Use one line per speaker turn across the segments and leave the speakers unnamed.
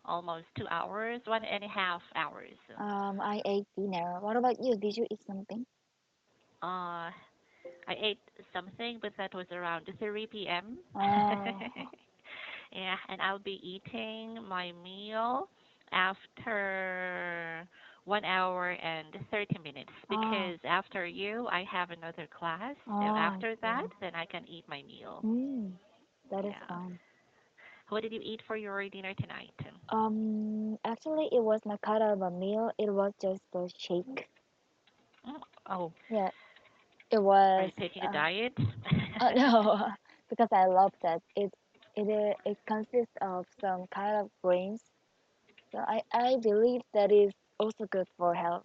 almost 2 hours, 1.5 hours.
I ate dinner. What about you? Did you eat something?
Uh, I ate something, but that was around 3 p.m.
Oh,
Yeah, and I'll be eating my meal after 1 hour and 30 minutes
oh,
because after you, I have another class. So
oh,
after
okay.
that, then I can eat my meal.
That is
Yeah.
fine.
What did you eat for your dinner tonight?
Actually, it was not kind of a meal. It was just a shake.
Oh,
Yeah, it
are
was.
you taking a diet?
No, because I love that. It consists of some kind of grains. So I believe that is also good for health.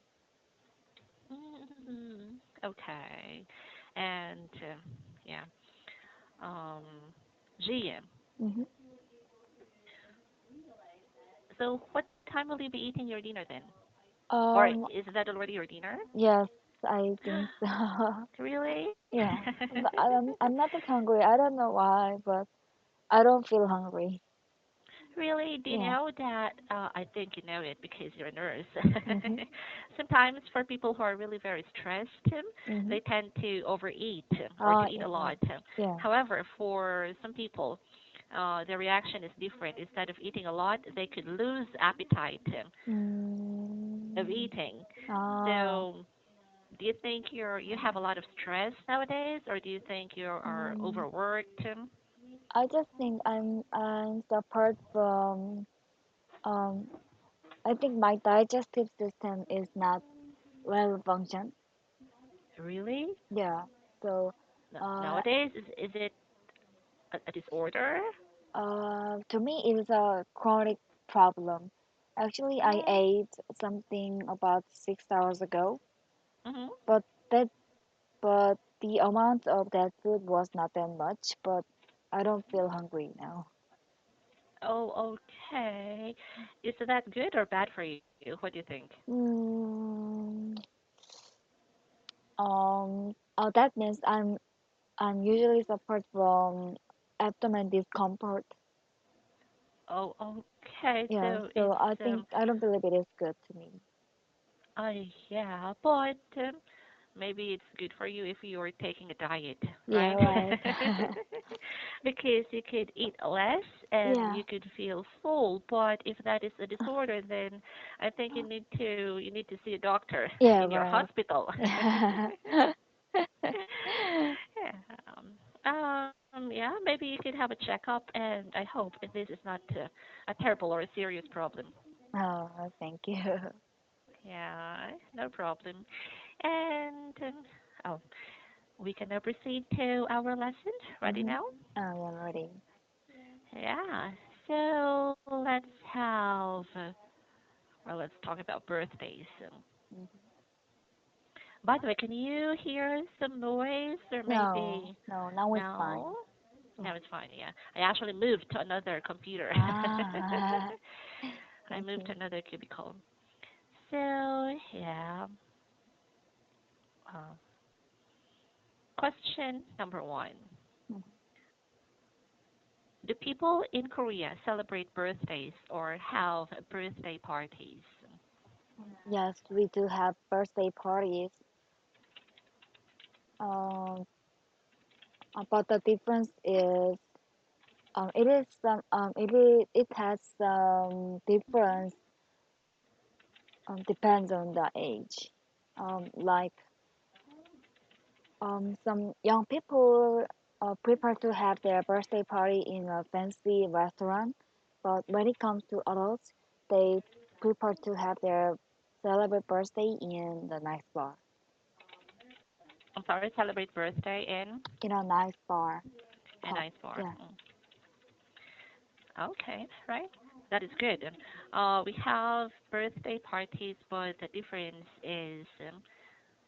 Okay. And yeah. Um, GM.
Hmm.
So what time will you be eating your dinner then? Or
Um,
is that already your dinner?
yes, I think so.
Really?
Yeah, but I'm not that hungry. I don't know why, but I don't feel hungry.
Really? Do you
Yeah.
know that? I think you know it because you're a nurse.
Mhm.
Sometimes for people who are really very stressed,
Mhm.
they tend to overeat or to
Oh,
eat a
yeah.
lot.
Yeah.
However, for some people, the reaction is different. Instead of eating a lot, they could lose appetite of
Mm.
eating.
Ah.
So, do you think you have a lot of stress nowadays, or do you think you are
Um.
overworked?
I just think I'm suffered from um. I think my digestive system is not well functioned.
Really?
Yeah. So, uh,
Nowadays, is it a disorder?
to me, it is a chronic problem. Actually, I
Mm,
ate something about 6 hours ago,
mhm.
but that but the amount of that food was not that much. But I don't feel hungry now.
Oh, okay. Is that good or bad for you? What do you think?
Mm, that means I'm usually suffered from abdomen discomfort.
Oh, okay.
Yeah,
So
so
it's
I think I don't believe it is good to me.
yeah, but maybe it's good for you if you're taking a diet,
Yeah,
right?
right.
Because you could eat less and
Yeah,
you could feel full, but if that is a disorder, then I think you need to see a doctor
yeah,
in your
right.
hospital. Yeah. Yeah, maybe you could have a checkup, and I hope this is not a terrible or a serious problem.
Oh, thank you.
Yeah, no problem. And oh, we can now proceed to our lesson. Ready
Mm-hmm.
now?
Oh, yeah, I'm ready.
Yeah. So let's have, well, let's talk about birthdays.
Hmm.
By the way, can you hear some noise or
No,
maybe
no, now it's
no?
fine. Yeah.
No, it's fine. Yeah, I actually moved to another computer.
Ah,
I
thank
moved
you.
to another cubicle. So yeah. Uh, Question number one:
Mhm.
do people in Korea celebrate birthdays or have birthday parties?
Yes, we do have birthday parties. Um, but the difference is, it is some, it has some difference. Depends on the age. Like, some young people prefer to have their birthday party in a fancy restaurant, but when it comes to adults, they prefer to have their celebrate birthday in the nice bar.
I'm sorry, celebrate birthday
In a nice bar,
a
pub.
nice bar.
Yeah.
Okay, right. That is good. We have birthday parties, but the difference is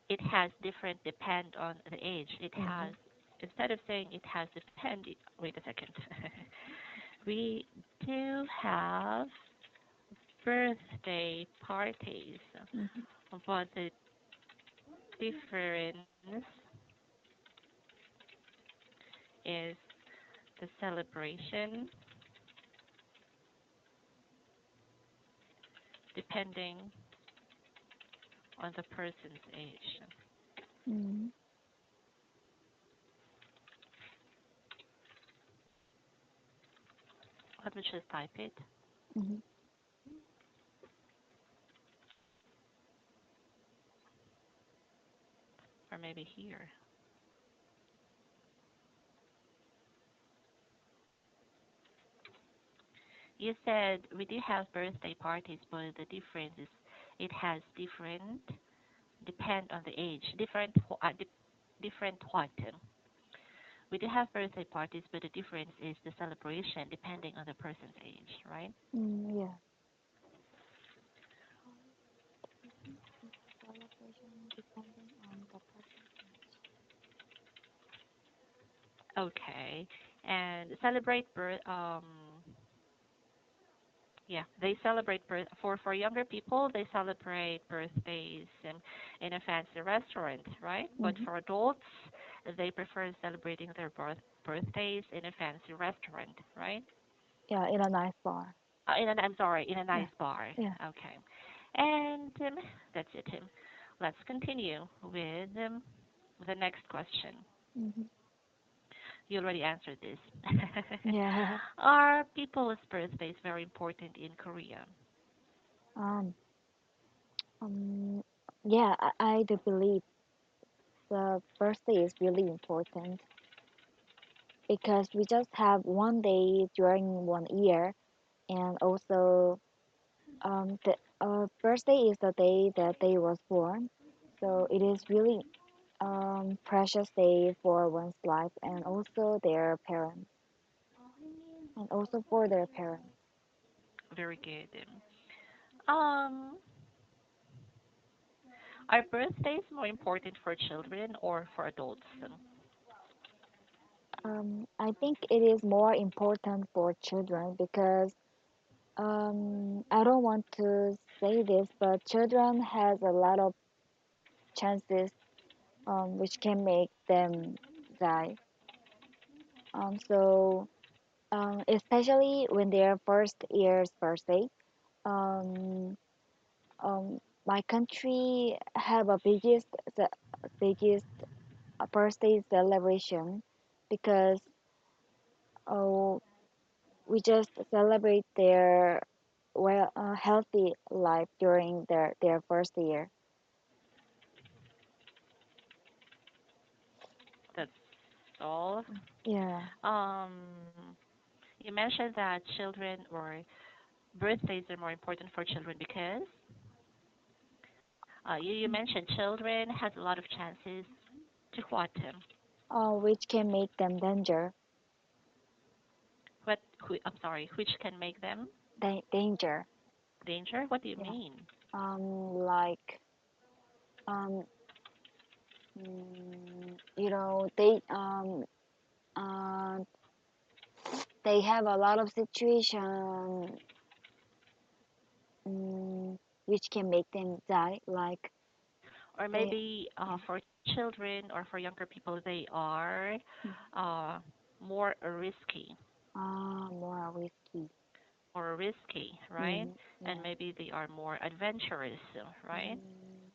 it has different depend on the age. It
Mm-hmm.
has instead of saying it has depend. Wait a second. We do have birthday parties,
Mm-hmm.
but the difference is the celebration depending on the person's age.
Mm-hmm.
Let me just type it,
Mm-hmm.
or maybe here. You said we do have birthday parties, but the difference is it has different depend on the age, different what? We do have birthday parties, but the difference is the celebration depending on the person's age, right?
Mm, yeah. Celebration depending on the person's age.
Okay, and celebrate birth. Yeah, they celebrate birth for younger people. They celebrate birthdays in a fancy restaurant, right? But
Mm-hmm.
for adults, they prefer celebrating their birthdays in a fancy restaurant, right?
Yeah, in a nice bar.
I'm sorry, in a
Yeah.
nice bar.
Yeah.
Okay, and that's it. Let's continue with the next question.
Mm-hmm.
You already answered this.
Yeah.
Are people's birthdays very important in Korea?
Um. Um. Yeah, I do believe the birthday is really important because we just have one day during 1 year, and also the birthday is the day that they was born, so it is really precious day for one's life and also their parents and also for their parents.
Very good. Um, are birthdays more important for children or for adults?
I think it is more important for children because I don't want to say this, but children has a lot of chances which can make them die. So especially when their first year's birthday, um, my country have a biggest birthday celebration because uh, we just celebrate their healthy life during their first year.
That's all.
Yeah.
Um, you mentioned that children or birthdays are more important for children because you mentioned children has a lot of chances to what?
Which can make them
I'm sorry, which can make them
danger.
danger? What do you
Yeah.
mean?
Like they uh, they have a lot of situation um, which can make them die. Like
Or
they,
maybe
yeah,
for children or for younger people, they are uh, more risky,
more risky.
more risky, right? And
Yeah.
maybe they are more adventurous, right?
Mm,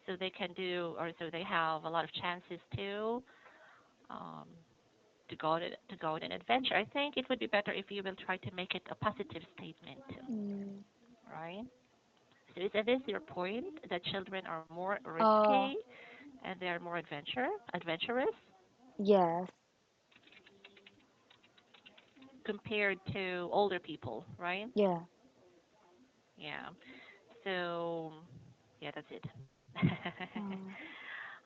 So they can do, or so they have a lot of chances um, to go on an adventure. I think it would be better if you will try to make it a positive statement,
mm,
right? So is this your point that children are more
uh,
risky and they are more adventurous
yes.
compared to older people, right?
Yeah.
Yeah. So yeah, that's it.
Uh,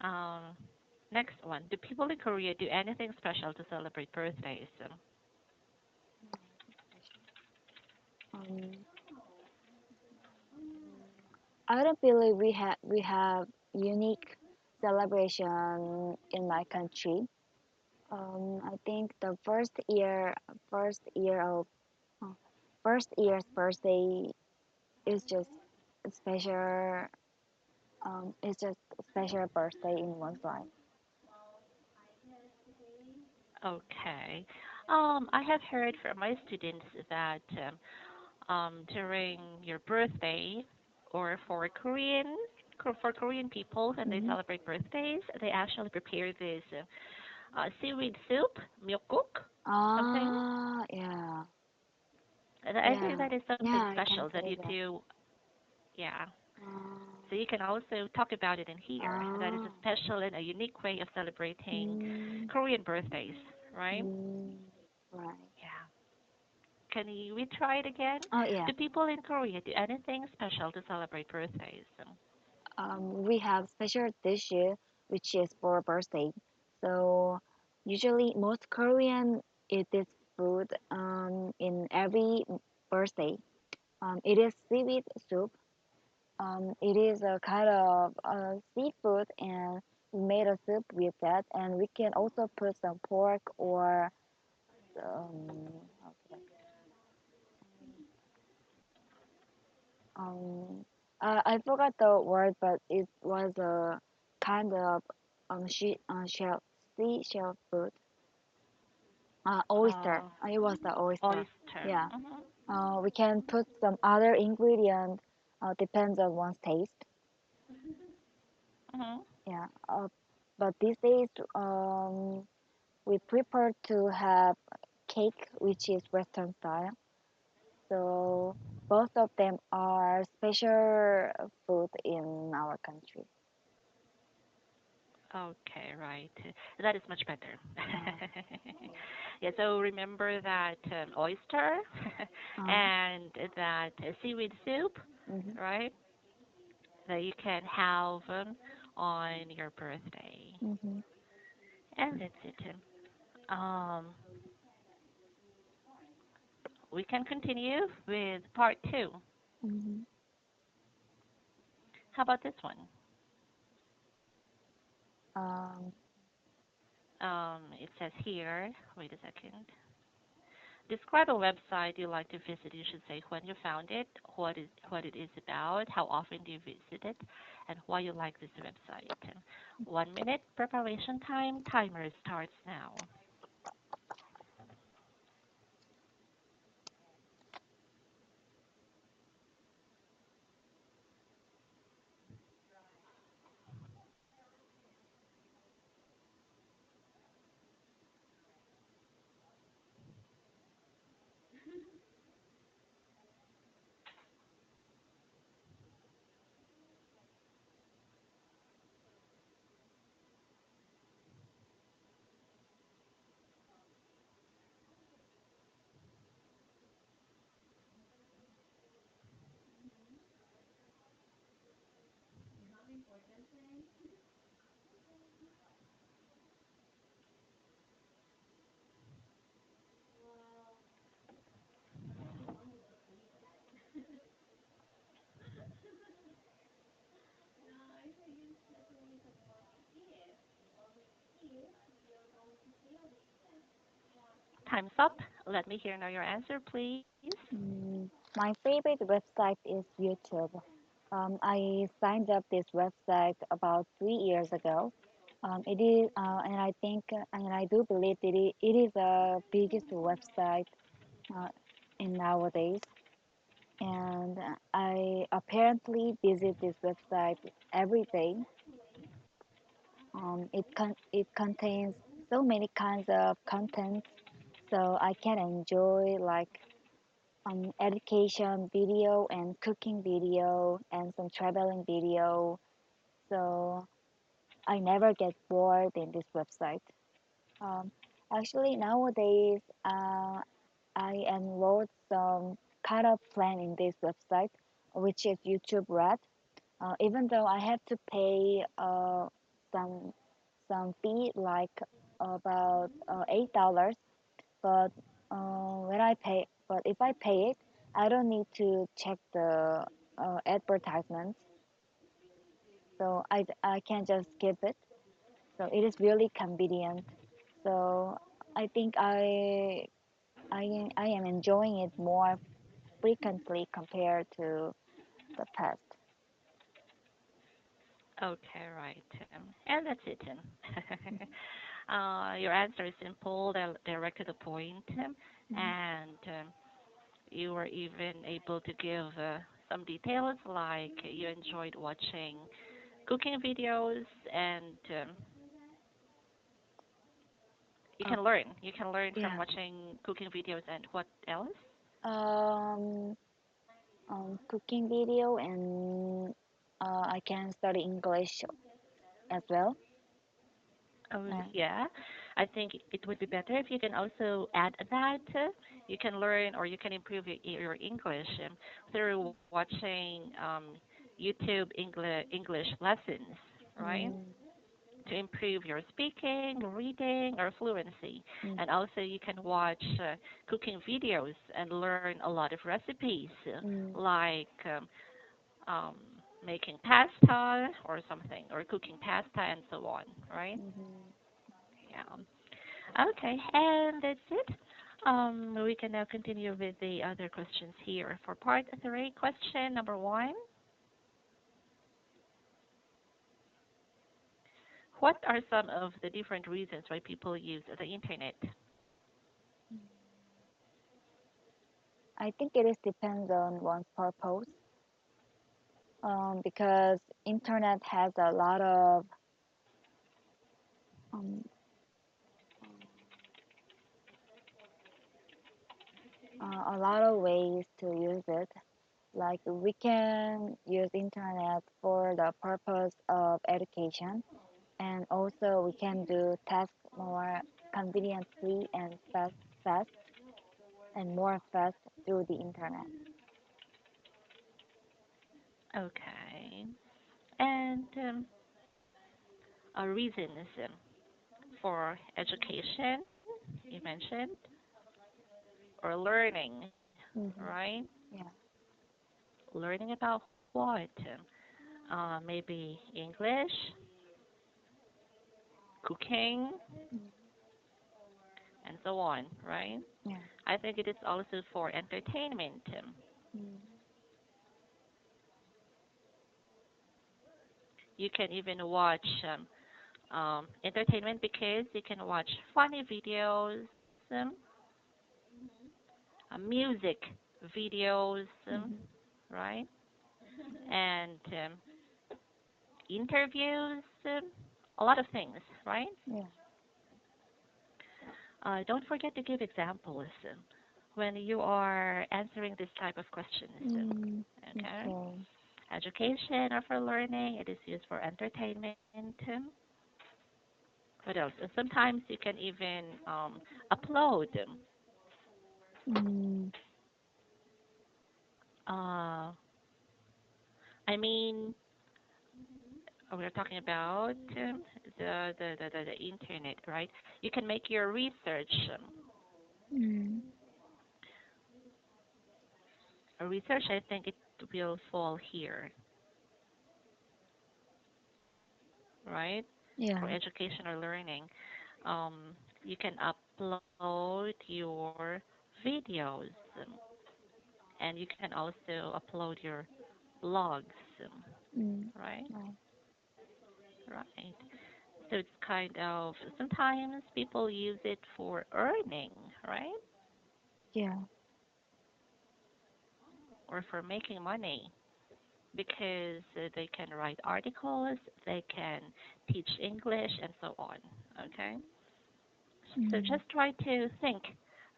um, next one. Do people in Korea do anything special to celebrate birthdays?
um, I don't believe we have unique celebration in my country. I think the first year of uh, first year's birthday is just special. It's just a special birthday in one's life.
Okay. I have heard from my students that during your birthday, or for Korean people when they
Mm-hmm.
celebrate birthdays, they actually prepare this seaweed soup, myeokguk, something.
Yeah.
And I think
Yeah.
that is something
Yeah, I can
special that
say
you
that.
do. Yeah. So
Uh,
you can also talk about it in here. That is
ah.
a special and a unique way of celebrating
Mm,
Korean birthdays, right?
mm, right.
Yeah. Can we try it again?
Oh yeah.
Do people in Korea do anything special to celebrate birthdays?
We have special dishes which is for birthday. So usually most Korean eat this food in every birthday. It is seaweed soup. It is a kind of seafood, and we made a soup with that. And we can also put some pork or how to um I forgot the word, but it was a kind of shell seashell food. Oyster.
Uh,
It was the oyster.
Oyster.
Yeah.
Hmm.
We can put some other ingredient. Depends on one's taste.
Hmm.
Yeah. But these days, we prefer to have cake, which is Western style. So both of them are special food in our country.
Okay, right. That is much better.
Uh,
Yeah, so remember that oyster
uh,
and that seaweed soup,
mhm,
right? That you can have on your birthday.
mhm,
And that's it. We can continue with part two.
mhm.
How about this one?
Um,
It says here, wait a second. Describe a website you like to visit. You should say when you found it, what it is about, how often do you visit it, and why you like this website. 1 minute preparation time. Timer starts now. Time's up. Let me hear now your answer, please.
mm, my favorite website is YouTube. I signed up this website about 3 years ago. It is, and I think, and I do believe it is the biggest website uh, in nowadays. And I apparently visit this website every day. It contains so many kinds of content, so I can enjoy like education video and cooking video and some traveling video. So I never get bored in this website. Um, Actually, nowadays, I enrolled some kind of plan in this website, which is YouTube Red. Even though I have to pay some some fee like about $8, but if I pay it, I don't need to check the advertisements, so I can just skip it. So it is really convenient. So I think I am enjoying it more frequently compared to the past.
Okay, right. And that's it. Your answer is simple, direct to the point, and You were even able to give some details like you enjoyed watching cooking videos and you
Uh,
can learn. You can learn from
yeah.
watching cooking videos and what else?
Um, Cooking video, and I can study English as well.
Oh,
Uh,
yeah. I think it would be better if you can also add that. You can learn or you can improve your English through watching YouTube English lessons, right?
mm,
To improve your speaking, reading, or fluency.
mm,
And also, you can watch cooking videos and learn a lot of recipes
mm,
like um, making pasta or something, or cooking pasta and so on, right?
mhm.
Yeah. Okay, and that's it. We can now continue with the other questions here. For part three, question number one: what are some of the different reasons why people use the internet?
I think it is depends on one's purpose. Because internet has um, a lot of ways to use it. Like we can use internet for the purpose of education, and also we can do tasks more conveniently and fast and more fast through the internet.
Okay, and reasons for education, you mentioned, or learning,
Hmm.
right?
Yeah.
Learning about what? Maybe English, cooking,
Mm.
and so on, right?
Yeah.
I think it is also for entertainment.
Mm.
You can even watch entertainment because you can watch funny videos, music videos,
Hmm.
right? And interviews, a lot of things, right?
Yeah.
Don't forget to give examples when you are answering this type of questions.
Mm.
Okay?
Okay.
Education or for learning, it is used for entertainment. What else? Sometimes you can even upload.
Mm.
Uh, I mean, we're talking about the internet, right? You can make your research.
Mm.
Research, I think it will fall here, right? For
Yeah.
education or learning. Um, you can upload your videos, and you can also upload your blogs,
Mm.
right?
Right.
Right. So it's kind of sometimes people use it for earning, right?
Yeah.
Or for making money because they can write articles, they can teach English, and so on. Okay? So
Mm.
just try to think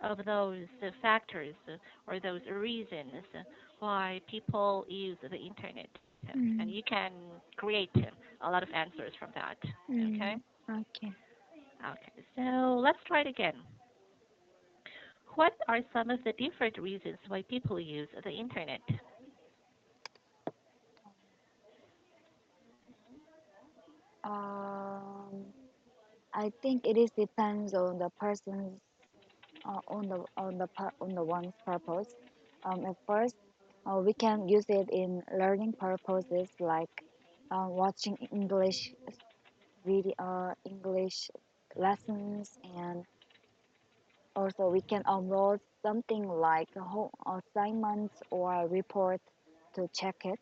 of those factors or those reasons why people use the internet. And you
Mm.
can create a lot of answers from that. Okay?
Mm. Okay.
Okay, so let's try it again. What are some of the different reasons why people use the internet?
Um, I think it is depends on the person's on the one's purpose. At first, we can use it in learning purposes like watching English lessons, and also we can upload something like a home assignments or a report to check it,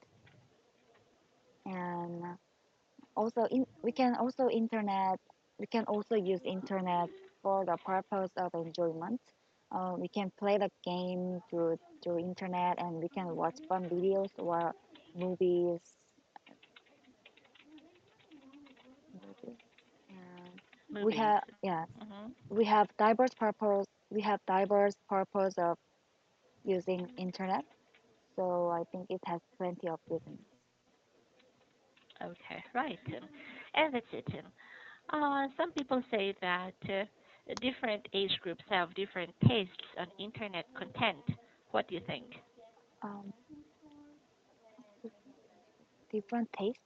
and also we can also use internet for the purpose of enjoyment. We can play the game through internet, and we can watch fun videos or movies, movies. And we
Movies.
have, yeah,
Hmm.
we have diverse purpose of using internet. So I think it has plenty of reasons.
Okay, right. And that's it. Some people say that different age groups have different tastes on internet content. What do you think?
Um, Different taste.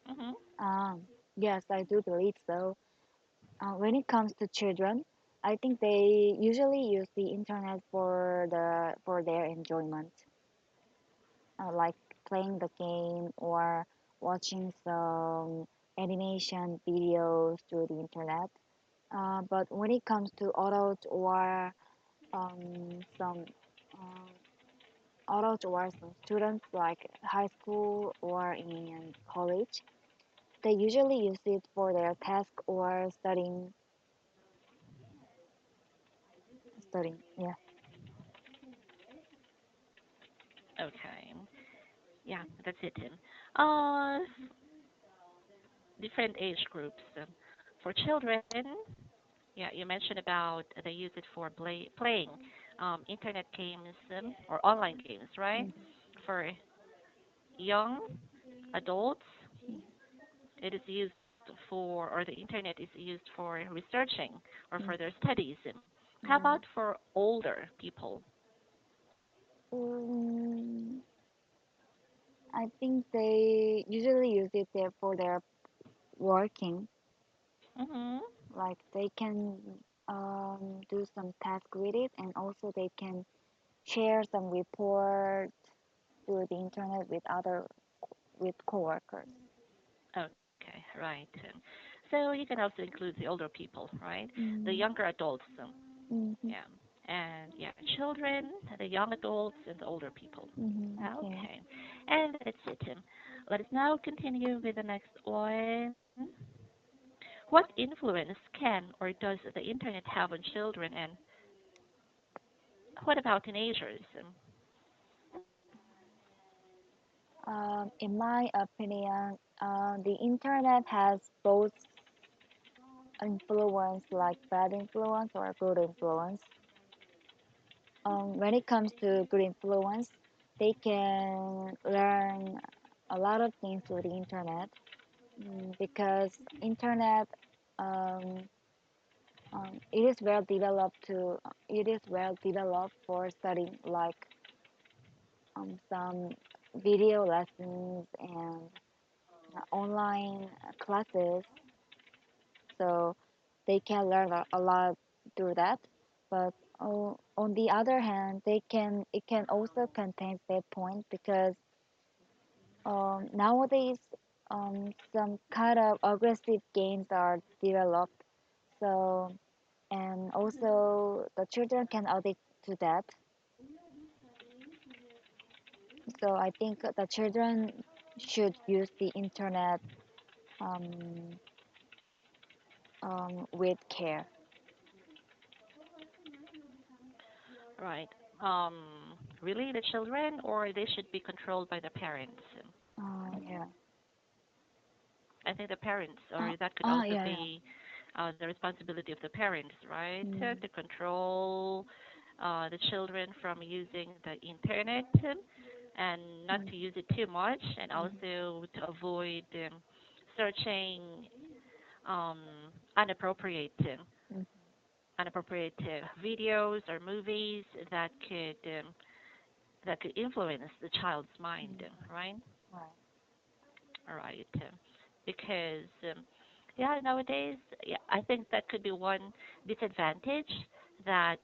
Hmm.
Yes, I do believe so. When it comes to children, I think they usually use the internet for their enjoyment, like playing the game or watching some animation videos through the internet. But when it comes to adults or some um, some students like high school or in college, they usually use it for their task or studying. Yeah.
Okay. Yeah, that's it. Uh, Different age groups. For children, yeah, you mentioned about they use it for playing internet games or online games, right?
Mhm.
For young adults,
Yeah.
it is used for, or the internet is used for researching or for
Mm.
their studies. How
Yeah.
about for older people?
Um, I think they usually use it there for their working.
Mm-hmm.
Like they can do some task with it, and also they can share some report through the internet with coworkers.
Okay, right. So you can also include the older people, right? The
Mm,
younger adults,
mm-hmm,
yeah, and yeah, children, the young adults, and the older people.
mm-hmm, okay.
Okay, and that's it. Let us now continue with the next one. What influence can or does the internet have on children, and what about teenagers?
In my opinion, the internet has both influence, like bad influence or good influence. When it comes to good influence, they can learn a lot of things through the internet, because internet um, it is well developed for studying, like some video lessons and online classes, so they can learn a lot through that. But on the other hand, it can also contain bad point, because nowadays some kind of aggressive games are developed. So, and also the children can addict to that. So I think the children should use the internet um, with care.
Right. Um, Really, the children, or they should be controlled by the parents?
Yeah.
I think the parents, or that could also
Yeah, yeah.
be the responsibility of the parents, right?
Mm,
To control the children from using the internet and not
mm,
to use it too much, and
mm,
also to avoid searching um, inappropriate
mm,
inappropriate videos or movies that could influence the child's mind,
mm.
right?
Right.
All right, because yeah, nowadays, yeah, I think that could be one disadvantage that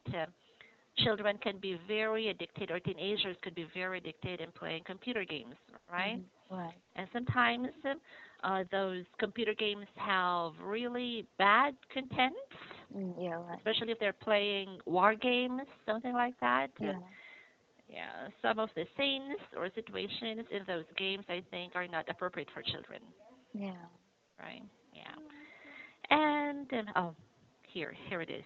children can be very addicted, or teenagers could be very addicted in playing computer games, right?
Mm, right.
And sometimes those computer games have really bad content,
Yeah, right.
especially if they're playing war games, something like that.
Yeah,
Yeah, some of the scenes or situations in those games, I think, are not appropriate for children,
yeah.
right? Yeah. And Here it is.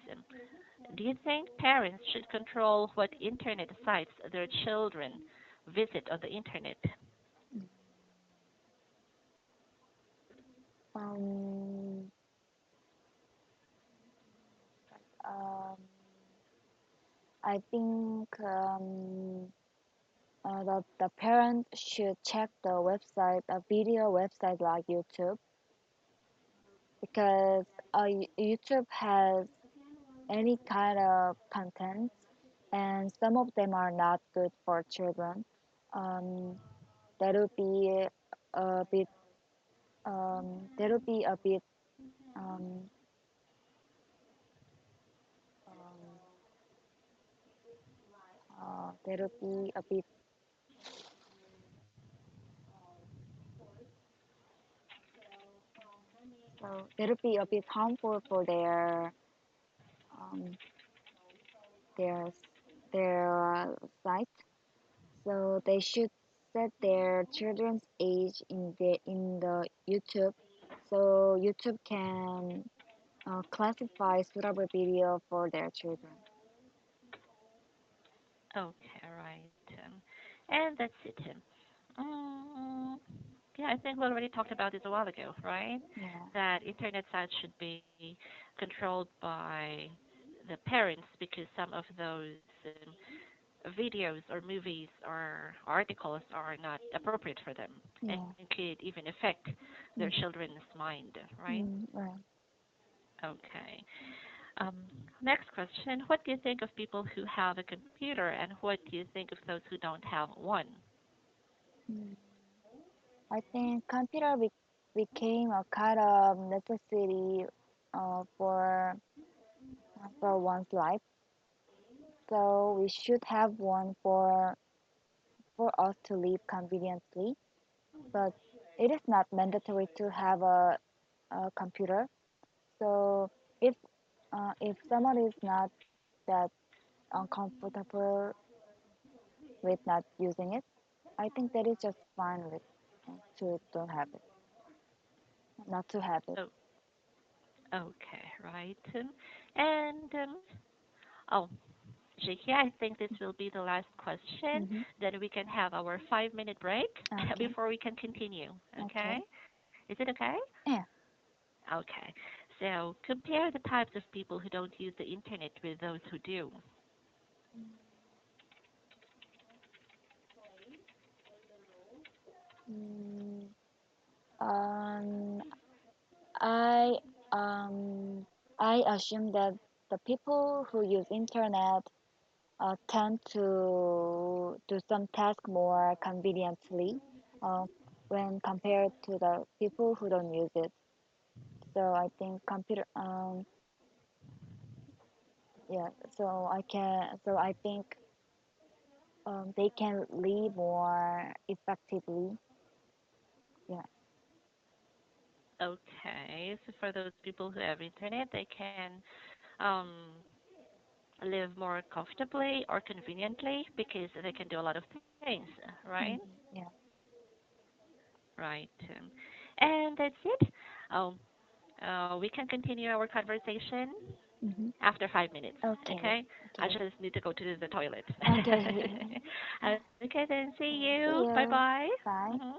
Do you think parents should control what internet sites their children visit on the internet?
Um, um, I think the parent should check the website, a video website like YouTube, because YouTube has any kind of content, and some of them are not good for children. Um, that would be a bit. That would be a bit. Um, um, that would be a bit. So that would be a bit harmful for um, their sight. So they should set their children's age in the YouTube, so YouTube can classify suitable video for their children.
Okay, right. And that's it. Um, yeah, I think we already talked about this a while ago, right?
Yeah,
That internet sites should be controlled by the parents because some of those videos or movies or articles are not appropriate for them and
yeah,
could even affect their
mm,
children's mind, right?
right.
Okay. Um, Next question. What do you think of people who have a computer and what do you think of those who don't have one?
Mm. I think became a kind of necessity for one's life. So we should have one for us to live conveniently. But it is not mandatory to have a computer. So if if someone is not that uncomfortable with not using it, I think that is just fine with to don't have it, not to have it.
Oh, okay, right. And oh, Jackie, I think this will be the last question.
Mm-hmm.
Then we can have our 5 minute break
Okay.
before we can continue. Okay?
Okay.
Is it okay?
Yeah.
Okay. So compare the types of people who don't use the internet with those who do.
Mm, um, I I assume that the people who use internet tend to do some task more conveniently uh, when compared to the people who don't use it. So I think computer yeah. So I think they can live more effectively. Yeah.
Okay. So for those people who have internet, they can um, live more comfortably or conveniently because they can do a lot of things, right?
Yeah.
Right. And that's it. Oh, we can continue our conversation
Hmm.
after 5 minutes.
Okay.
Okay? I
Okay.
just need to go to the toilet.
Okay.
Okay, then see
See
you. Bye
you.
bye.
Bye.
Mhm.